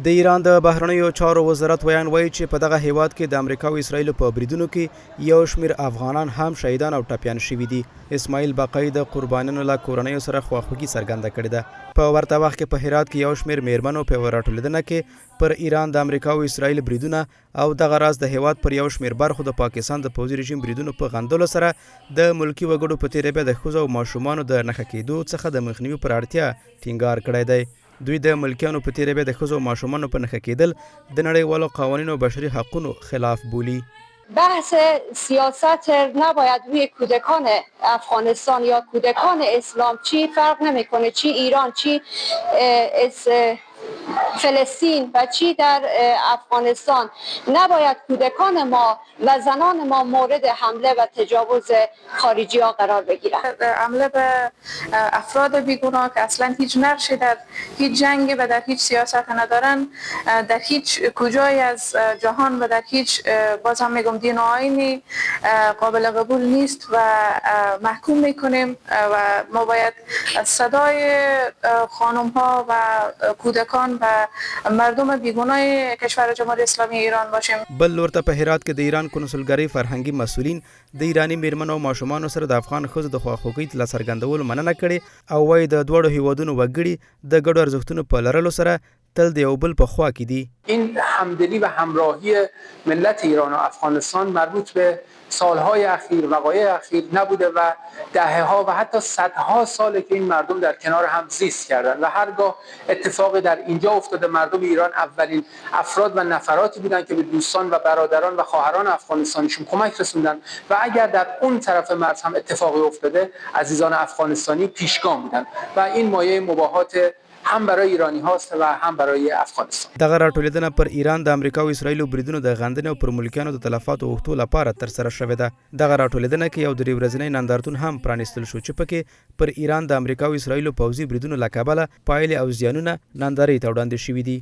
د ایران د بهرنیو چارو وزارت ویان وایي چې په دغه هیواد کې د امریکا او اسرایل په بریدونو کې یو شمیر افغانان هم شهیدان او ټپیان شوي دي. اسماعیل باقی د قربانیانو له کورنیو سره خواخوږي څرګنده کړې ده. په ورته وخت کې په هرات کې یو شمیر میرمنو په راټولېدنه کې پر ایران د امریکا او اسرایل بریدونه او دغه راز د هیواد پر یو شمیر برخو د پاکستان د پوځي رژیم بریدونو په غندلو سره د ملکی وګړو په تیریبه د ښځو او ماشومانو د نښه کېدو څخه د مخنیوي پر اړتیا ټینګار کړی دی. دوی د ملکیانو په تیریبه د ښځو او ماشومانو په نښه کېدل د نړیوالو قوانینو و بشري حقونو خلاف بولي. بحث سیاست نباید روی کودکان افغانستان یا کودکان اسلام چی فرق نمیکنه، چی ایران، چی فلسطین و چی در افغانستان، نباید کودکان ما و زنان ما مورد حمله و تجاوز خارجی ها قرار بگیرند. حمله به افراد بیگناه که اصلا هیچ نقشی در هیچ جنگ و در هیچ سیاست ندارن، در هیچ کجای از جهان و در هیچ باز هم میگم دین و آیینی قابل قبول نیست و محکوم میکنیم و ما باید صدای خانم ها و کودکان و مردم بیگناه کشور جمهوری اسلامی ایران باشیم. بل لور ته په هرات کې د ایران کنسولګرۍ فرهنګي مسؤلین د ایرانی میرمنو او ماشومانو سره د افغان ښځو د خواخوږۍ له څرګندولو مننه کړې او وایي د دواړو هیوادونو وګړي د ګډو ارزښتونو په لرلو سره تل د یو بل په خوا کې دي. این همدلی و همراهی ملت ایران و افغانستان مربوط به سالهای اخیر، وقایع اخیر نبوده و دهه‌ها و حتی صدها ساله که این مردم در کنار هم زیست کردند و هرگاه اتفاقی در اینجا افتاده مردم ایران اولین افراد و نفراتی بودند که به دوستان و برادران و خواهران افغانستانیشون کمک رسوندند و اگر در اون طرف مرز هم اتفاقی افتاده عزیزان افغانستانی پیشگام بودند و این مایه مباهات هم برای ایرانی هاست و هم برای افغانستان. دغه راټولېدنه پر ایران د امریکا او اسرایل بریدونو د غندنې او پر ملکیانو د تلفاتو اوښتو لپاره ترسره شوې ده. دغه راټولېدنه کې یو درې ورځنی نندارتون هم پرانیستل شو چې پکې پر ایران د امریکا او اسرایل پوځي بریدونو له کبله پایلې او زیانونه نندارې ته وړاندې شوي دي.